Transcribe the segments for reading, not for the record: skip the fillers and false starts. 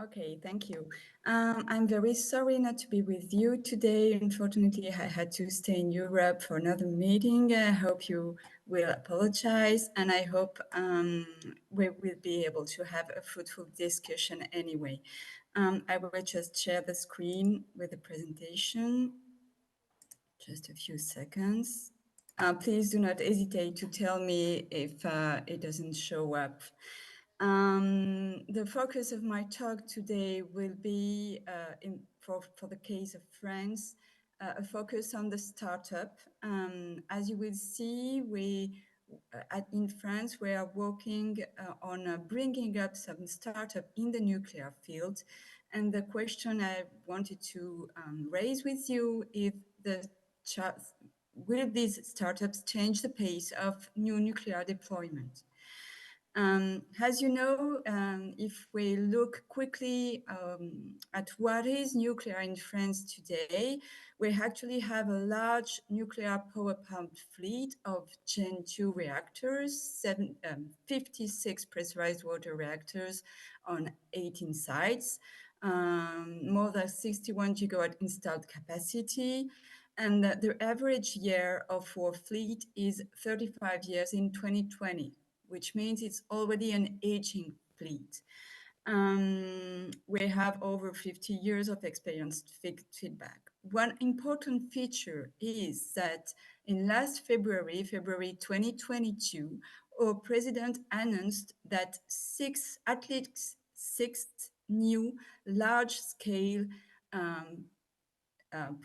Okay, thank you. I'm very sorry not to be with you today. Unfortunately, I had to stay in Europe for another meeting. I hope you will apologize, and I hope we will be able to have a fruitful discussion anyway. I will just share the screen with the presentation. Just a few seconds. Please do not hesitate to tell me if it doesn't show up. The focus of my talk today will be, for the case of France, a focus on the startup. As you will see, in France, we are working on bringing up some startup in the nuclear field. And the question I wanted to raise with you is will these startups change the pace of new nuclear deployment? As you know, if we look quickly at what is nuclear in France today, we actually have a large nuclear power plant fleet of Gen 2 reactors, 56 pressurized water reactors on 18 sites, more than 61 gigawatt installed capacity, and the average year of our fleet is 35 years in 2020, which means it's already an aging fleet. We have over 50 years of experienced feedback. One important feature is that in last February 2022, our president announced that at least six new large-scale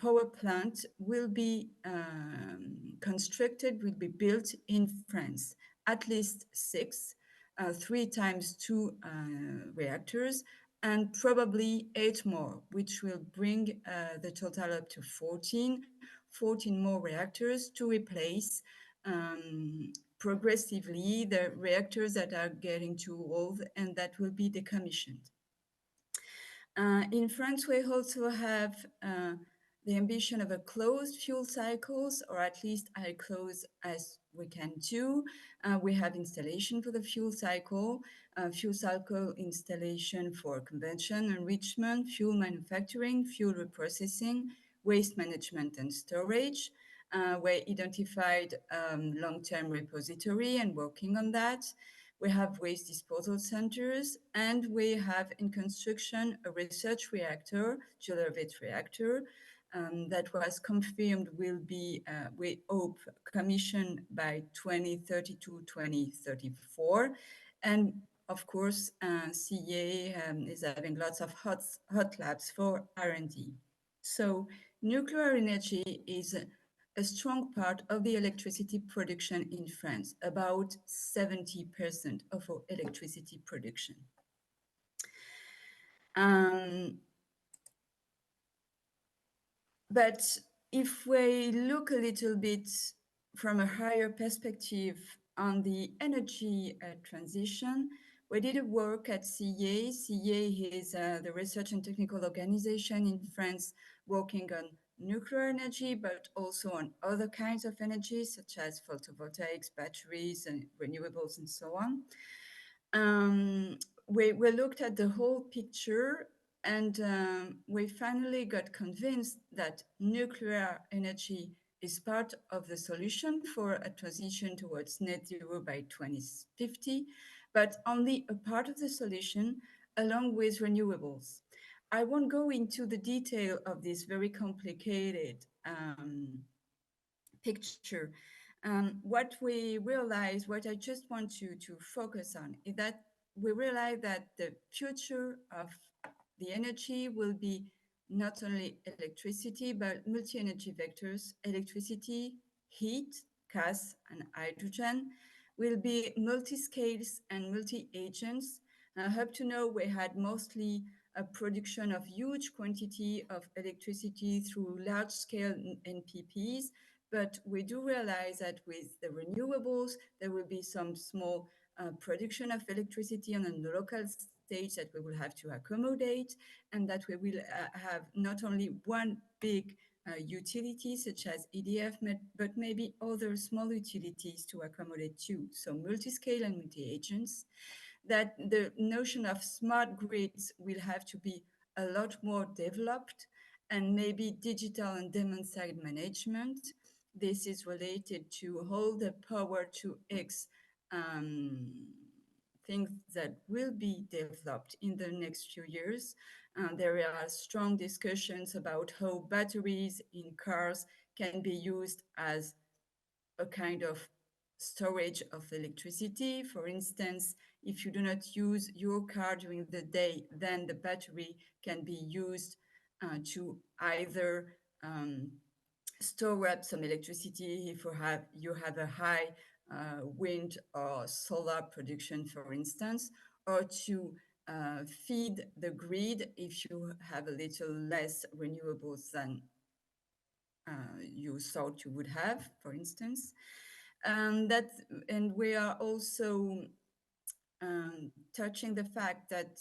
power plant will be constructed, will be built in France. At least six, 3 times 2 reactors, and probably 8 more, which will bring the total up to 14 more reactors to replace progressively the reactors that are getting too old and that will be decommissioned. In France, we also have the ambition of a closed fuel cycles, or at least as close as we can do. We have installation for the fuel cycle installation for convention, enrichment, fuel manufacturing, fuel reprocessing, waste management and storage. We identified long-term repository and working on that. We have waste disposal centers, and we have in construction a research reactor, Julervit reactor, that was confirmed will be, we hope, commissioned by 2032, 2034. And of course, CEA is having lots of hot labs for R&D. So nuclear energy is a strong part of the electricity production in France, about 70% of our electricity production. But if we look a little bit from a higher perspective on the energy transition, we did a work at CEA. CEA is the research and technical organization in France working on nuclear energy, but also on other kinds of energy, such as photovoltaics, batteries, and renewables, and so on. We looked at the whole picture, and we finally got convinced that nuclear energy is part of the solution for a transition towards net zero by 2050, but only a part of the solution along with renewables. I won't go into the detail of this very complicated picture. What we realize, what I just want to focus on, is that we realize that the future of the energy will be not only electricity, but multi-energy vectors. Electricity, heat, gas, and hydrogen will be multi-scales and multi-agents. I hope to know we had mostly a production of huge quantity of electricity through large-scale NPPs, but we do realize that with the renewables, there will be some small production of electricity on a local stage that we will have to accommodate, and that we will have not only one big utility such as EDF, but maybe other small utilities to accommodate too. So multi-scale and multi-agents. that the notion of smart grids will have to be a lot more developed, and maybe digital and demand side management. This is related to all the power to X things that will be developed in the next few years. There are strong discussions about how batteries in cars can be used as a kind of storage of electricity. For instance, if you do not use your car during the day, then the battery can be used to either store up some electricity if you have a high wind or solar production, for instance, or to feed the grid if you have a little less renewables than you thought you would have, for instance. And we are also touching the fact that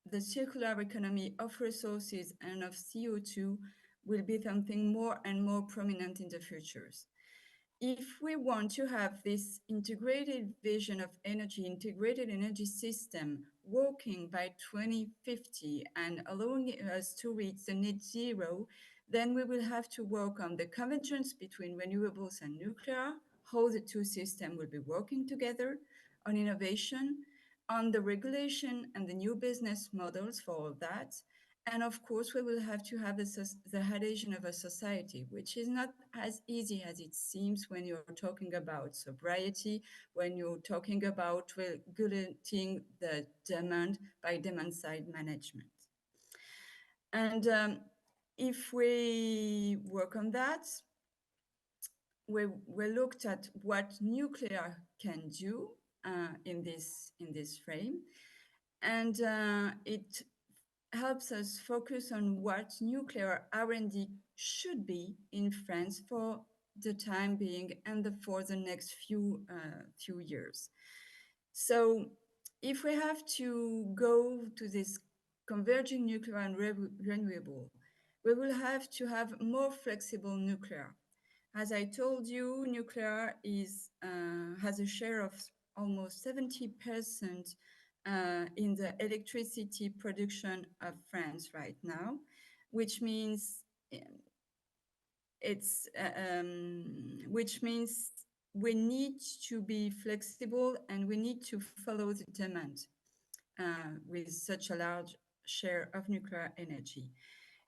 the circular economy of resources and of CO2 will be something more and more prominent in the futures. If we want to have this integrated vision of energy, integrated energy system working by 2050 and allowing us to reach the net zero, then we will have to work on the convergence between renewables and nuclear, how the two systems will be working together, on innovation, on the regulation and the new business models for all that. And of course, we will have to have the adhesion of a society, which is not as easy as it seems when you're talking about sobriety, when you're talking about regulating the demand by demand side management. And if we work on that, we looked at what nuclear can do in this frame, and it helps us focus on what nuclear R&D should be in France for the time being and for the next few years. So if we have to go to this converging nuclear and renewable, we will have to have more flexible nuclear. As I told you, nuclear has a share of almost 70% in the electricity production of France right now, which means we need to be flexible and we need to follow the demand with such a large share of nuclear energy.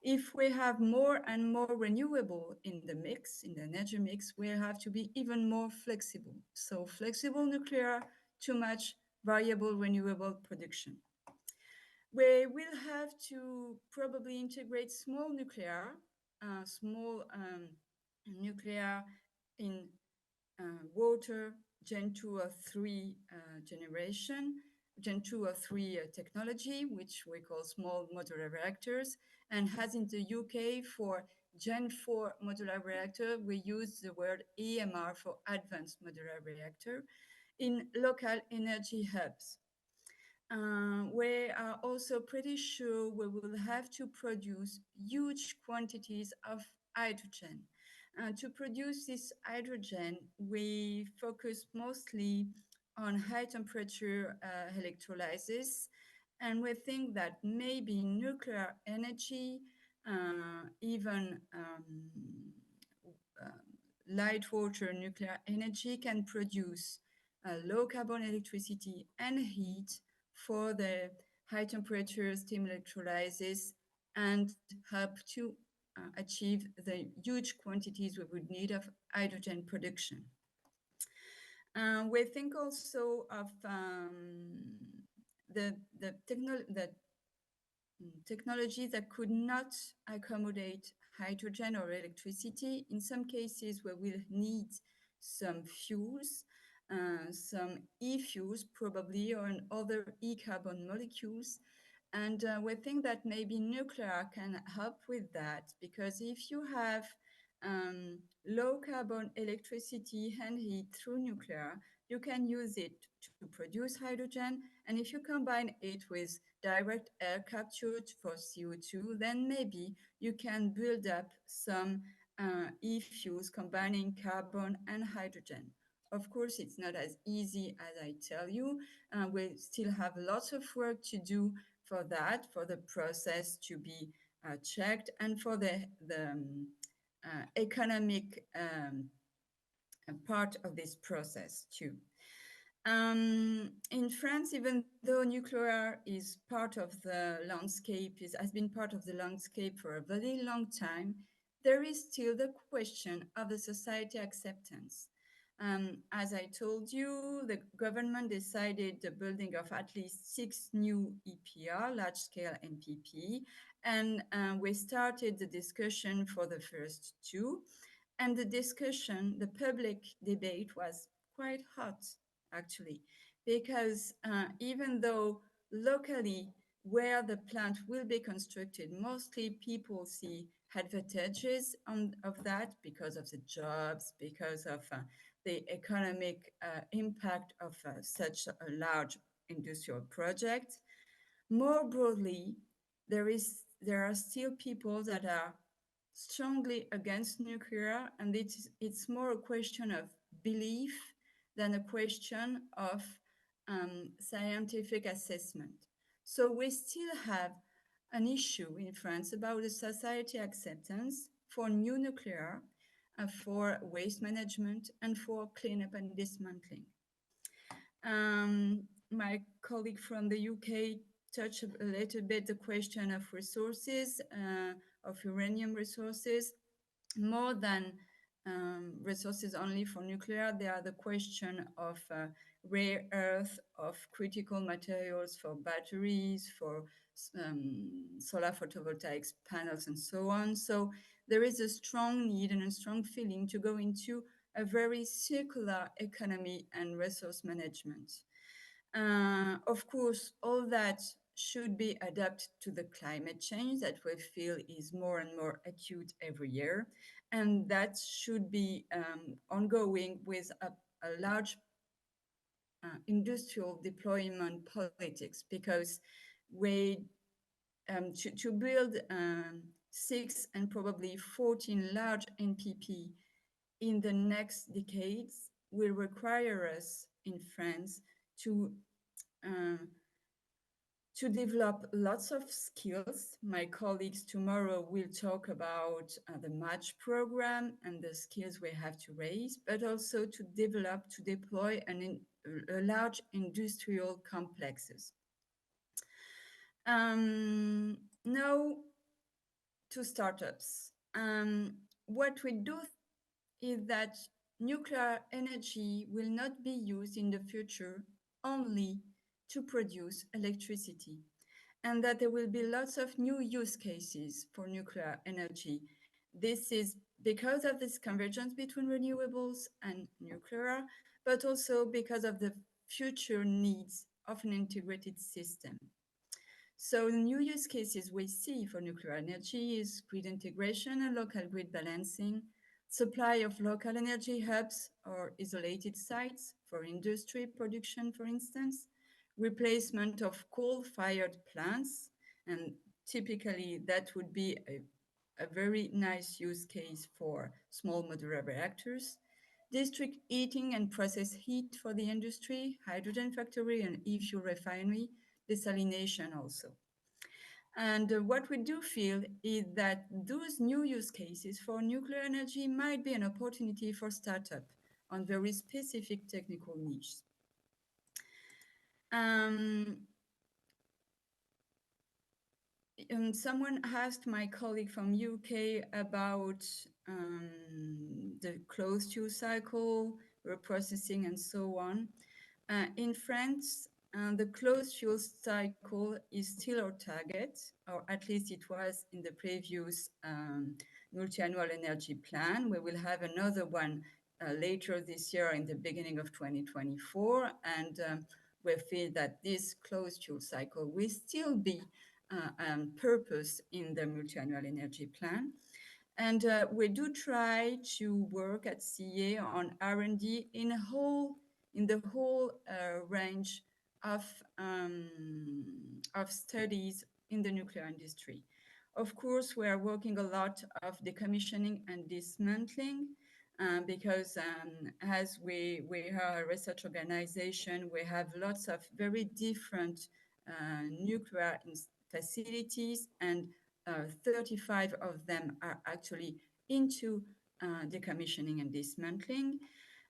If we have more and more renewable in the mix, in the energy mix, we have to be even more flexible. So flexible nuclear to match variable renewable production. We will have to probably integrate small nuclear in water Gen 2 or 3 generation, Gen 2 or 3 technology, which we call small modular reactors. And as in the UK for Gen 4 modular reactor, we use the word EMR for advanced modular reactor in local energy hubs. We are also pretty sure we will have to produce huge quantities of hydrogen. To produce this hydrogen, we focus mostly on high temperature electrolysis, and we think that maybe nuclear energy, even light water nuclear energy, can produce low carbon electricity and heat for the high temperature steam electrolysis and help to achieve the huge quantities we would need of hydrogen production. We think also of the technology that could not accommodate hydrogen or electricity. In some cases, we will need some fuels, some e-fuels probably, or other e-carbon molecules. And we think that maybe nuclear can help with that, because if you have low carbon electricity and heat through nuclear, you can use it to produce hydrogen. And if you combine it with direct air capture for CO2, then maybe you can build up some e-fuels combining carbon and hydrogen. Of course, it's not as easy as I tell you. We still have lots of work to do for that, for the process to be checked, and for the economic part of this process too. In France, even though nuclear is part of the landscape, has been part of the landscape for a very long time, there is still the question of the society acceptance. As I told you, the government decided the building of at least 6 new EPR, large-scale NPP, and we started the discussion for the first 2. And the public debate was quite hot, actually, because even though locally where the plant will be constructed, mostly people see advantages of that because of the jobs, because of the economic impact of such a large industrial project. More broadly, there are still people that are strongly against nuclear, and it's more a question of belief than a question of scientific assessment. So we still have an issue in France about the society acceptance for new nuclear, for waste management, and for cleanup and dismantling. My colleague from the UK touched a little bit the question of resources, of uranium resources. More than resources only for nuclear, there are the question of rare earth, of critical materials for batteries, for solar photovoltaic panels, and so on. So there is a strong need and a strong feeling to go into a very circular economy and resource management. Of course, all that should be adapted to the climate change that we feel is more and more acute every year. And that should be ongoing with a large industrial deployment politics, because to build 6 and probably 14 large NPP in the next decades will require us in France to develop lots of skills. My colleagues tomorrow will talk about the match program and the skills we have to raise, but also to deploy a large industrial complexes. Now to startups. What we do is that nuclear energy will not be used in the future only to produce electricity, and that there will be lots of new use cases for nuclear energy. This is because of this convergence between renewables and nuclear, but also because of the future needs of an integrated system. So the new use cases we see for nuclear energy is grid integration and local grid balancing, supply of local energy hubs or isolated sites for industry production, for instance, replacement of coal-fired plants, and typically that would be a very nice use case for small modular reactors, district heating and process heat for the industry, hydrogen factory and e-fuel refinery, desalination also. And what we do feel is that those new use cases for nuclear energy might be an opportunity for startup on very specific technical niches. Someone asked my colleague from UK about the closed fuel cycle, reprocessing, and so on. In France, the closed fuel cycle is still our target, or at least it was in the previous multi-annual energy plan. We will have another one later this year in the beginning of 2024, and we feel that this closed fuel cycle will still be purpose in the multi-annual energy plan. And we do try to work at CA on R&D in the whole range of studies in the nuclear industry. Of course, we are working a lot of decommissioning and dismantling. because as we are a research organization, we have lots of very different nuclear facilities, and 35 of them are actually into decommissioning and dismantling.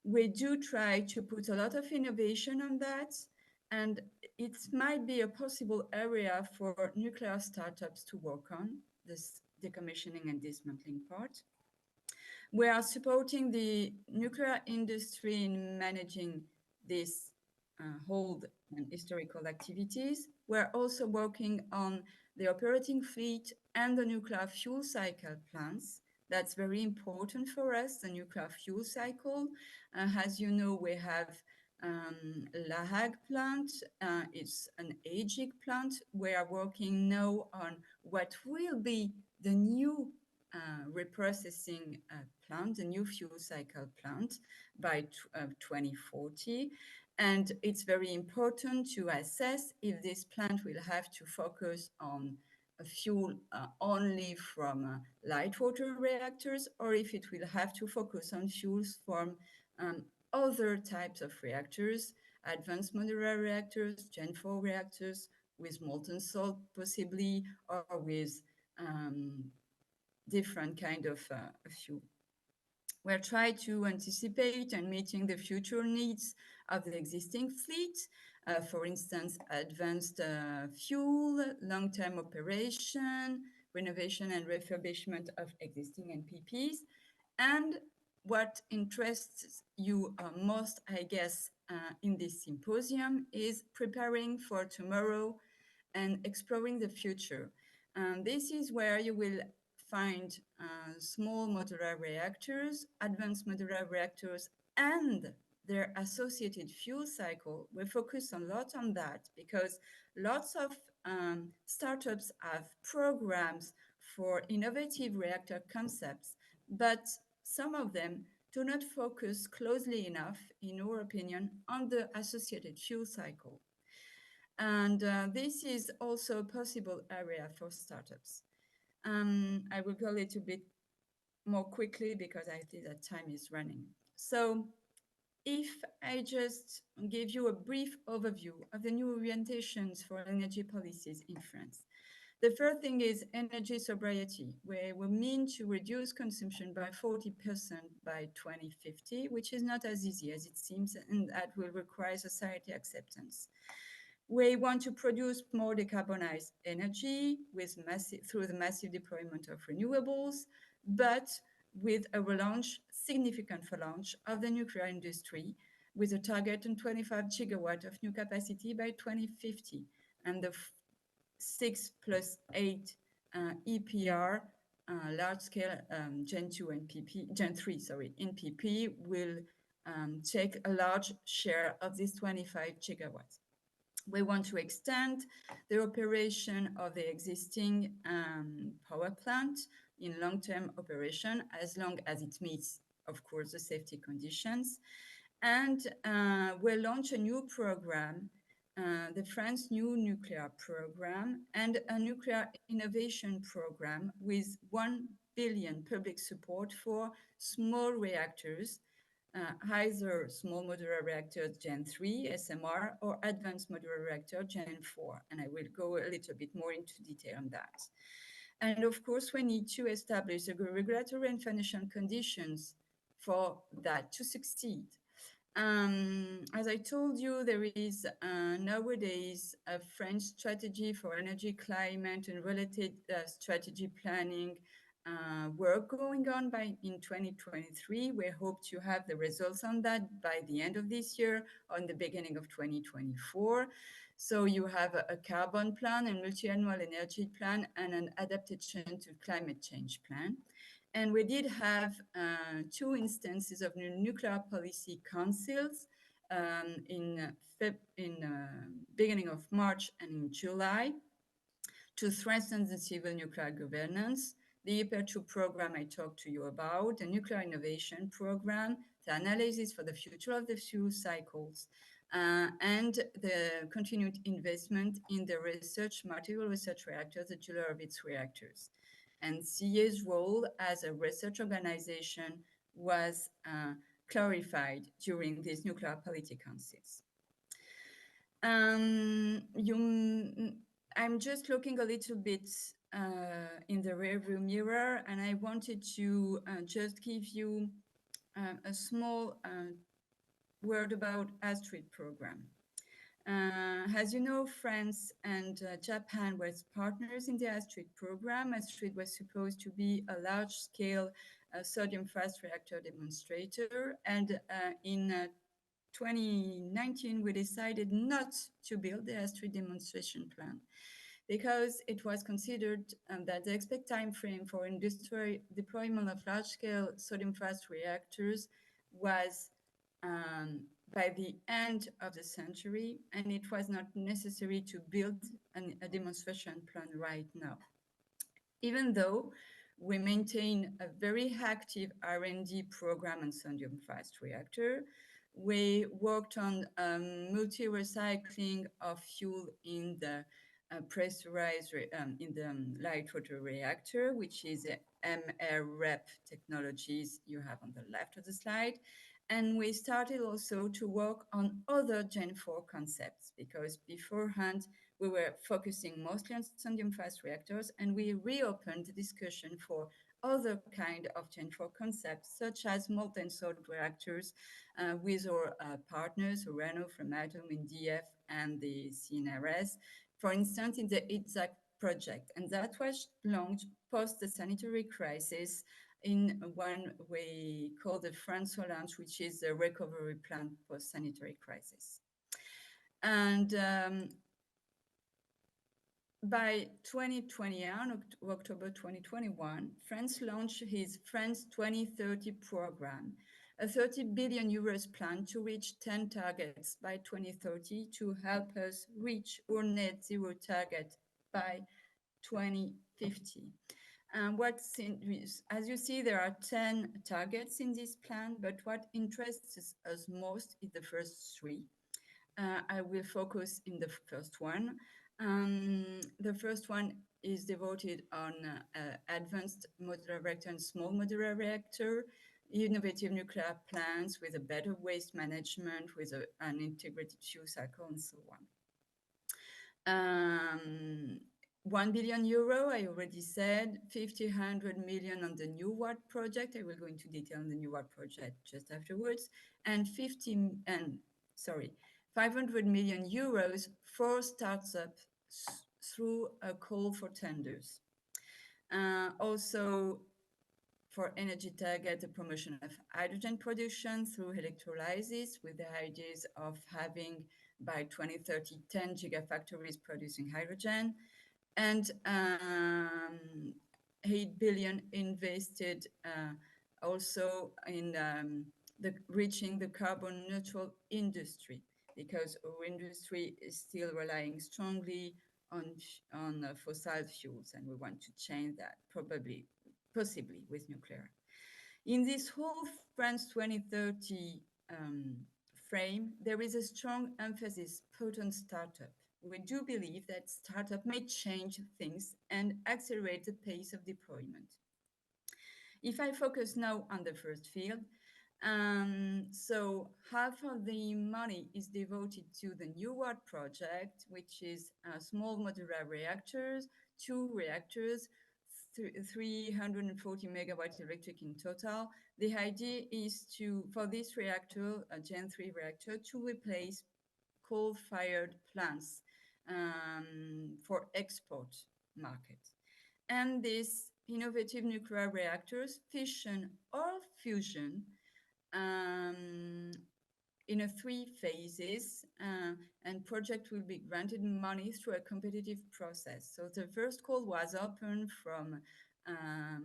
We do try to put a lot of innovation on that, and it might be a possible area for nuclear startups to work on, this decommissioning and dismantling part. We are supporting the nuclear industry in managing these old and historical activities. We're also working on the operating fleet and the nuclear fuel cycle plants. That's very important for us, the nuclear fuel cycle. As you know, we have La Hague plant. It's an AGIC plant. We are working now on what will be the new reprocessing plant, the new fuel cycle plant by 2040. And it's very important to assess if this plant will have to focus on a fuel only from light water reactors, or if it will have to focus on fuels from other types of reactors, advanced modular reactors, Gen 4 reactors, with molten salt possibly, or with different kind of fuel. We're trying to anticipate and meeting the future needs of the existing fleet. For instance, advanced fuel, long-term operation, renovation and refurbishment of existing NPPs. And what interests you most, I guess, in this symposium is preparing for tomorrow and exploring the future. This is where you will find small modular reactors, advanced modular reactors, and their associated fuel cycle. We focus a lot on that because lots of startups have programs for innovative reactor concepts, but some of them do not focus closely enough, in our opinion, on the associated fuel cycle. And this is also a possible area for startups. I will go a little bit more quickly because I think that time is running. So if I just give you a brief overview of the new orientations for energy policies in France. The first thing is energy sobriety, where we mean to reduce consumption by 40% by 2050, which is not as easy as it seems, and that will require society acceptance. We want to produce more decarbonized energy through the massive deployment of renewables, but with a significant relaunch of the nuclear industry, with a target on 25 gigawatt of new capacity by 2050, and the 6+8 EPR large-scale Gen 2 NPP, Gen 3, sorry, NPP will take a large share of these 25 gigawatts. We want to extend the operation of the existing power plant in long-term operation as long as it meets, of course, the safety conditions. And we'll launch a new program, the France New Nuclear Program, and a nuclear innovation program with 1 billion public support for small reactors, either small modular reactor Gen 3, SMR, or advanced modular reactor Gen 4. And I will go a little bit more into detail on that. And of course, we need to establish the regulatory and financial conditions for that to succeed. As I told you, there is nowadays a French strategy for energy, climate, and related strategy planning work going on in 2023. We hope to have the results on that by the end of this year, on the beginning of 2024. So you have a carbon plan, a multi-annual energy plan, and an adaptation to climate change plan. And we did have 2 instances of nuclear policy councils in beginning of March and in July to strengthen the civil nuclear governance. The IPER2 program I talked to you about, the nuclear innovation program, the analysis for the future of the fuel cycles, and the continued investment in the multiple research reactors, the July-Horowitz reactors. And CEA's role as a research organization was clarified during these nuclear policy councils. I'm just looking a little bit in the rearview mirror, and I wanted to just give you a small word about Astrid program. As you know, France and Japan were partners in the Astrid program. Astrid was supposed to be a large-scale sodium fast reactor demonstrator, and in 2019, we decided not to build the Astrid demonstration plant because it was considered that the expected time frame for industrial deployment of large-scale sodium fast reactors was by the end of the century, and it was not necessary to build a demonstration plant right now. Even though we maintain a very active R&D program on sodium fast reactor, we worked on multi-recycling of fuel in the pressurized in the light water reactor, which is MREP technologies you have on the left of the slide. And we started also to work on other Gen 4 concepts, because beforehand we were focusing mostly on sodium fast reactors, and we reopened the discussion for other kind of Gen 4 concepts, such as molten salt reactors with our partners, Renault from Atom in DF and the CNRS, for instance, in the ITZAC project. And that was launched post the sanitary crisis in one we call the France Relance, which is the recovery plan post-sanitary crisis. And by 2021, October 2021, France launched his France 2030 program, a 30 billion euros plan to reach 10 targets by 2030 to help us reach our net zero target by 2050. As you see, there are 10 targets in this plan, but what interests us most is the first three. I will focus in the first one. The first one is devoted on advanced modular reactor and small modular reactor, innovative nuclear plants with a better waste management, with an integrated fuel cycle, and so on. 1 billion euro, I already said, 100 million on the New Watt project. I will go into detail on the New Watt project just afterwards. And 500 million euros for startup through a call for tenders. Also, for energy target, the promotion of hydrogen production through electrolysis, with the ideas of having by 2030 10 gigafactories producing hydrogen. And 8 billion invested also in reaching the carbon neutral industry, because our industry is still relying strongly on fossil fuels, and we want to change that, possibly with nuclear. In this whole France 2030 frame, there is a strong emphasis put on startup. We do believe that startup may change things and accelerate the pace of deployment. If I focus now on the first field, so half of the money is devoted to the New Watt project, which is small modular reactors, 2 reactors, 340 megawatt electric in total. The idea is for this reactor, a Gen 3 reactor, to replace coal-fired plants for export market. And these innovative nuclear reactors, fission or fusion, in 3 phases, and project will be granted money through a competitive process. So the first call was open from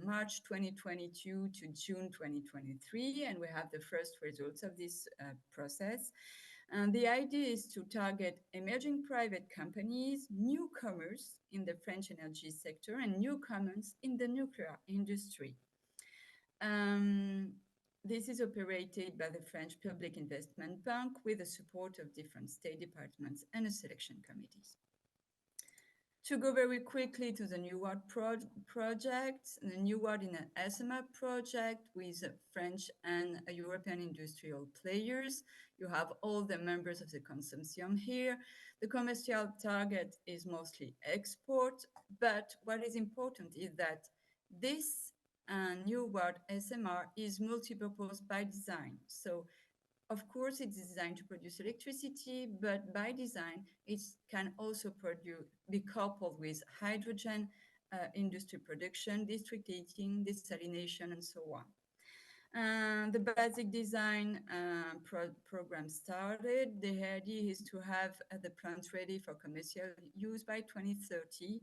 March 2022 to June 2023, and we have the first results of this process. And the idea is to target emerging private companies, newcomers in the French energy sector, and newcomers in the nuclear industry. This is operated by the French Public Investment Bank with the support of different state departments and selection committees. To go very quickly to the NUWARD project, the NUWARD in an SMR project with French and European industrial players. You have all the members of the consortium here. The commercial target is mostly export, but what is important is that this NUWARD SMR is multi-purpose by design. So of course, it's designed to produce electricity, but by design, it can also be coupled with hydrogen, industry production, district heating, desalination, and so on. The basic design program started. The idea is to have the plants ready for commercial use by 2030,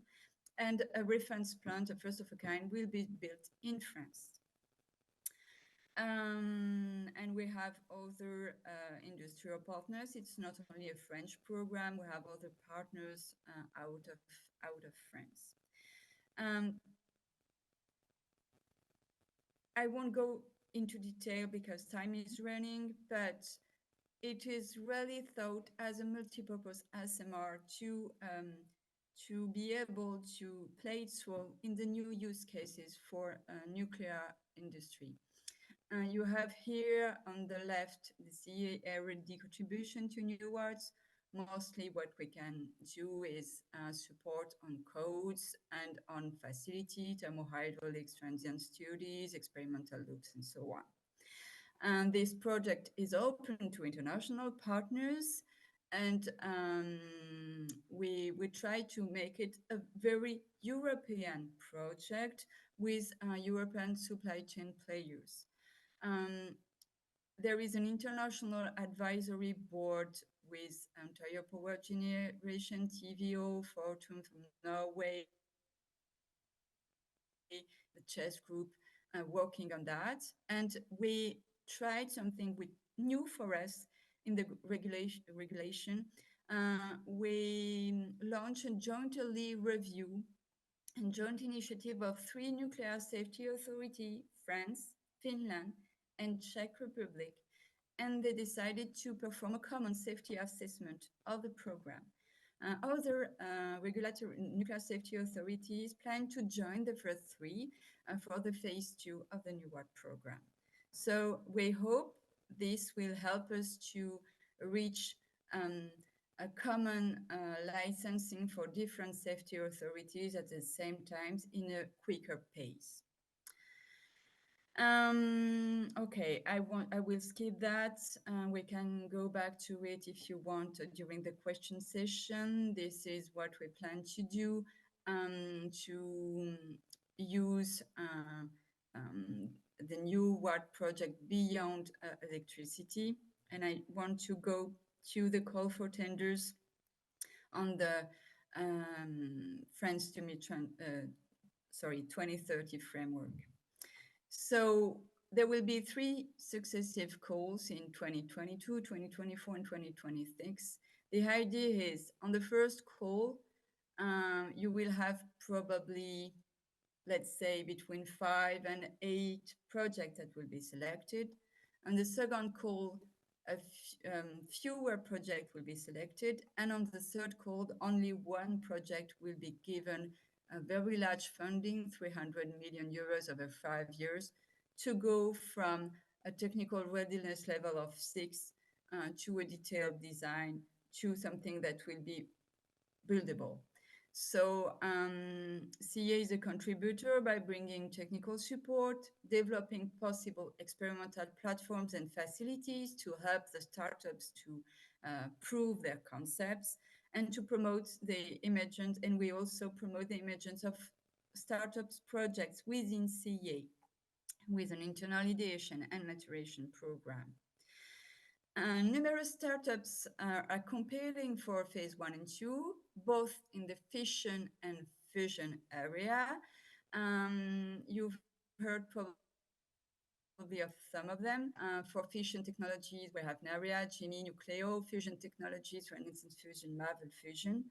and a reference plant, a first of a kind, will be built in France. And we have other industrial partners. It's not only a French program. We have other partners out of France. I won't go into detail because time is running, but it is really thought as a multi-purpose SMR to be able to play its role in the new use cases for nuclear industry. You have here on the left the CEA R&D contribution to NUWARDs. Mostly what we can do is support on codes and on facility, thermohydraulics, transient studies, experimental loops, and so on. And this project is open to international partners, and we try to make it a very European project with European supply chain players. There is an international advisory board with Entire Power Generation, TVO, Fortum from Norway, the chess group working on that. And we tried something new for us in the regulation. We launched a jointly review and joint initiative of 3 nuclear safety authorities, France, Finland, and Czech Republic, and they decided to perform a common safety assessment of the program. Other regulatory nuclear safety authorities plan to join the first 3 for the phase 2 of the NUWARD program. So we hope this will help us to reach a common licensing for different safety authorities at the same time in a quicker pace. Okay, I will skip that. We can go back to it if you want during the question session. This is what we plan to do, to use the NUWARD project beyond electricity. And I want to go to the call for tenders on the France 2030 framework. So there will be 3 successive calls in 2022, 2024, and 2026. The idea is on the first call, you will have probably, let's say, between 5 and 8 projects that will be selected. On the second call, fewer projects will be selected. And on the third call, only 1 project will be given a very large funding, 300 million euros over 5 years, to go from a technical readiness level of 6 to a detailed design to something that will be buildable. So CEA is a contributor by bringing technical support, developing possible experimental platforms and facilities to help the startups to prove their concepts and to promote the emergence. And we also promote the emergence of startups projects within CEA with an internal ideation and maturation program. Numerous startups are competing for phase 1 and 2, both in the fission and fusion area. You've heard probably of some of them. For fission technologies, we have Naria, Jimmy, Nucleo. Fusion technologies, for instance, Fusion, Marvel Fusion.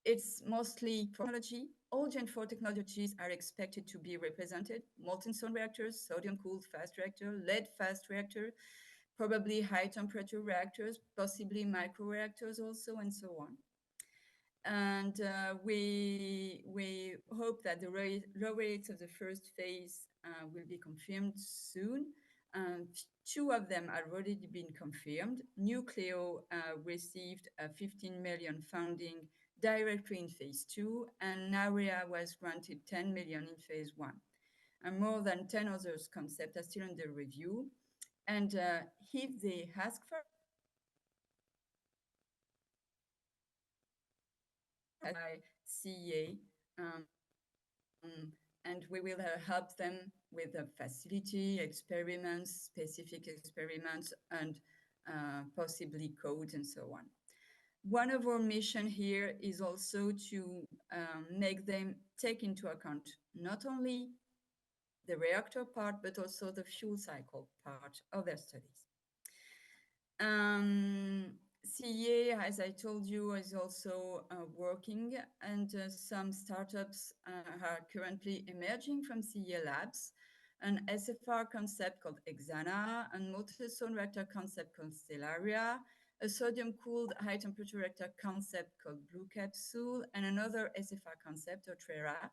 It's mostly for technology. All Gen 4 technologies are expected to be represented. Molten salt reactors, sodium-cooled fast reactor, lead fast reactor, probably high temperature reactors, possibly microreactors also, and so on. And we hope that the laureates of the first phase will be confirmed soon. Two of them have already been confirmed. Nucleo received 15 million funding directly in phase 2, and NAREA was granted 10 million in phase 1. And more than 10 other concepts are still under review. And if they ask for by CEA, and we will help them with the facility, experiments, specific experiments, and possibly codes and so on. One of our mission here is also to make them take into account not only the reactor part, but also the fuel cycle part of their studies. CEA, as I told you, is also working, and some startups are currently emerging from CEA labs. An SFR concept called Exana, a multi-zone reactor concept called Stellaria, a sodium-cooled high-temperature reactor concept called Blue Capsule, and another SFR concept, Otrera.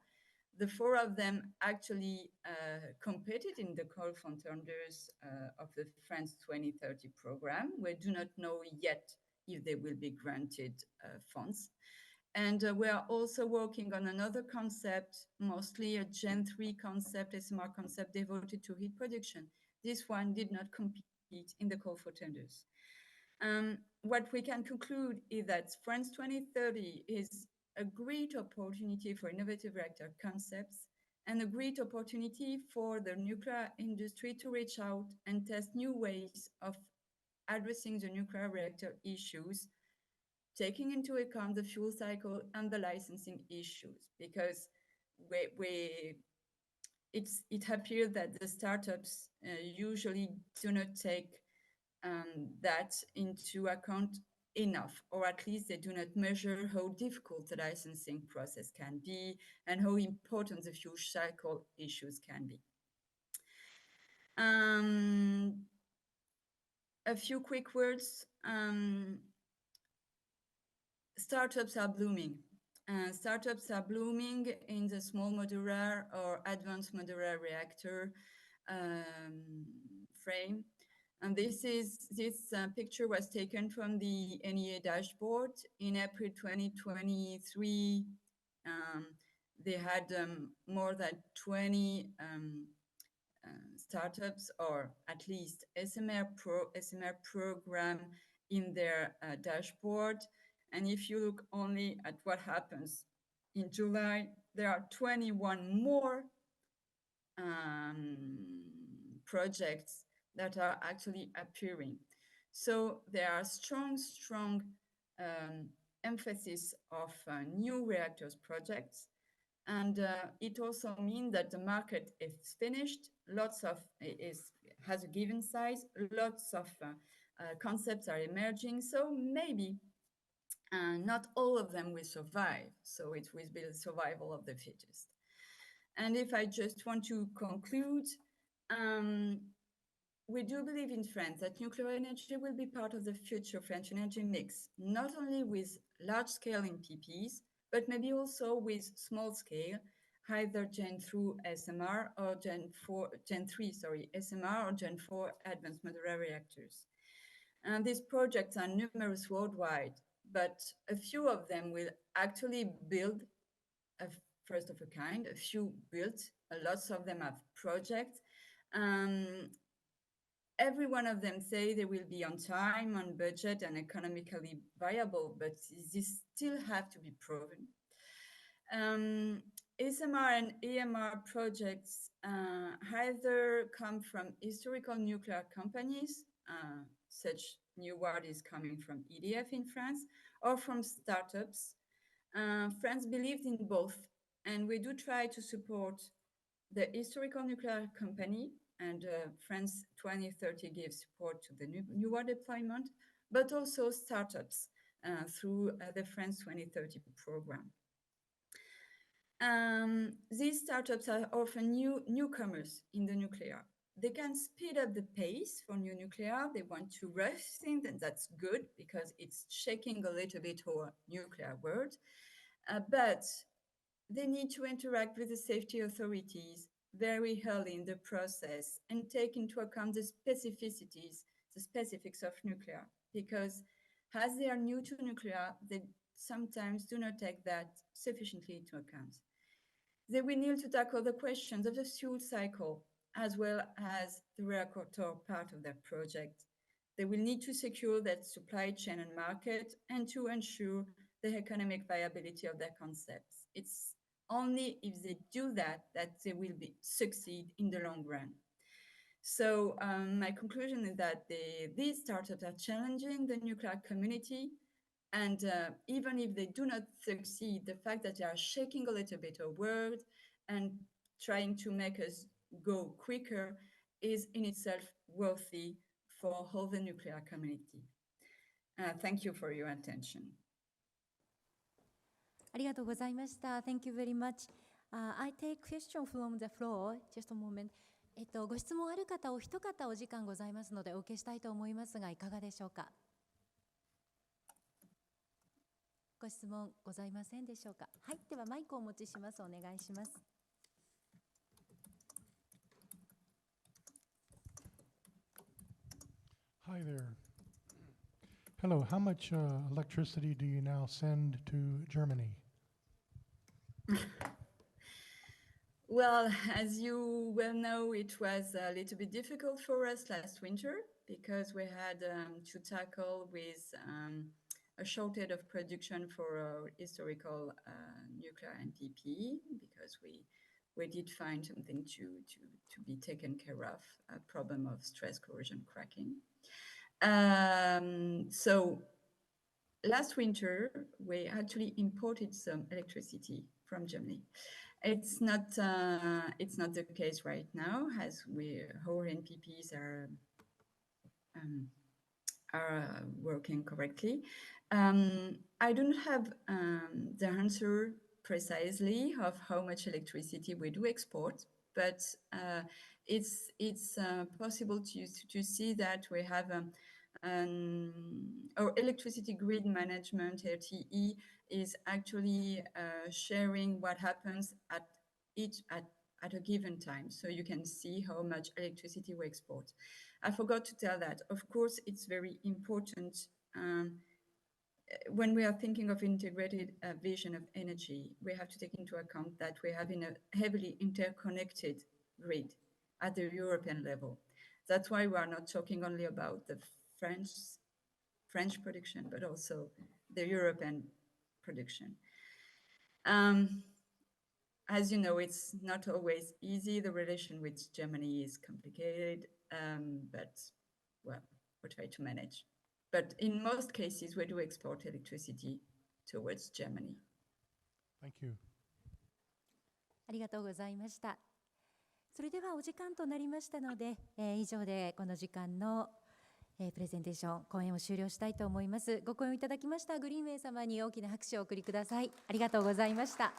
The four of them actually competed in the call for tenders of the France 2030 program. We do not know yet if they will be granted funds. And we are also working on another concept, mostly a Gen 3 concept, a smart concept devoted to heat production. This one did not compete in the call for tenders. What we can conclude is that France 2030 is a great opportunity for innovative reactor concepts and a great opportunity for the nuclear industry to reach out and test new ways of addressing the nuclear reactor issues, taking into account the fuel cycle and the licensing issues, because it appears that the startups usually do not take that into account enough, or at least they do not measure how difficult the licensing process can be and how important the fuel cycle issues can be. A few quick words. Startups are blooming. Startups are blooming in the small modular or advanced modular reactor frame. And this picture was taken from the NEA dashboard in April 2023. They had more than 20 startups, or at least SMR program in their dashboard. And if you look only at what happens in July, there are 21 more projects that are actually appearing. So there are strong emphasis of new reactors projects. And it also means that the market is finished. Has a given size. Lots of concepts are emerging. So maybe not all of them will survive. So it will be the survival of the fittest. And if I just want to conclude, we do believe in France that nuclear energy will be part of the future French energy mix, not only with large-scale PPs, but maybe also with small-scale, either Gen 3 SMR or Gen 3 SMR or Gen 4 advanced modular reactors. And these projects are numerous worldwide, but a few of them will actually build a first of a kind, a few built, lots of them have projects. Every one of them say they will be on time, on budget, and economically viable, but these still have to be proven. SMR and AMR projects either come from historical nuclear companies, such new word is coming from EDF in France, or from startups. France believes in both, and we do try to support the historical nuclear company, and France 2030 gives support to the newer deployment, but also startups through the France 2030 program. These startups are often newcomers in the nuclear. they can speed up the pace for new nuclear. They want to rush things, and that's good because it's shaking a little bit our nuclear world. But they need to interact with the safety authorities very early in the process and take into account the specificities, the specifics of nuclear, because as they are new to nuclear, they sometimes do not take that sufficiently into account. They will need to tackle the questions of the fuel cycle as well as the reactor part of their project. They will need to secure that supply chain and market and to ensure the economic viability of their concepts. It's only if they do that they will succeed in the long run. So my conclusion is that these startups are challenging the nuclear community. And even if they do not succeed, the fact that they are shaking a little bit our world and trying to make us go quicker is in itself worthy for all the nuclear community. Thank you for your attention. ありがとうございました。Thank you very much. I take question from the floor. Just a moment. ご質問ある方お一方お時間ございますのでお受けしたいと思いますがいかがでしょうか。ご質問ございませんでしょうか。はい、ではマイクをお持ちします。お願いします。Hi there. Hello, how much electricity do you now send to Germany? Well, as you well know, it was a little bit difficult for us last winter because we had to tackle with a shortage of production for our historical nuclear NPP because we did find something to be taken care of, a problem of stress corrosion cracking. So last winter, we actually imported some electricity from Germany. It's not the case right now, as our NPPs are working correctly. I don't have the answer precisely of how much electricity we do export, but it's possible to see that we have our electricity grid management (RTE) is actually sharing what happens at a given time, so you can see how much electricity we export. I forgot to tell that. Of course, it's very important when we are thinking of integrated vision of energy. We have to take into account that we have in a heavily interconnected grid at the European level. That's why we are not talking only about the French production, but also the European production. As you know, it's not always easy. The relation with Germany is complicated, but well, we try to manage. But in most cases, we do export electricity towards Germany. Thank you. ありがとうございました。それではお時間となりましたので、以上でこの時間のプレゼンテーション、講演を終了したいと思います。ご講演いただきましたグリーンウェイ様に大きな拍手をお送りください。ありがとうございました。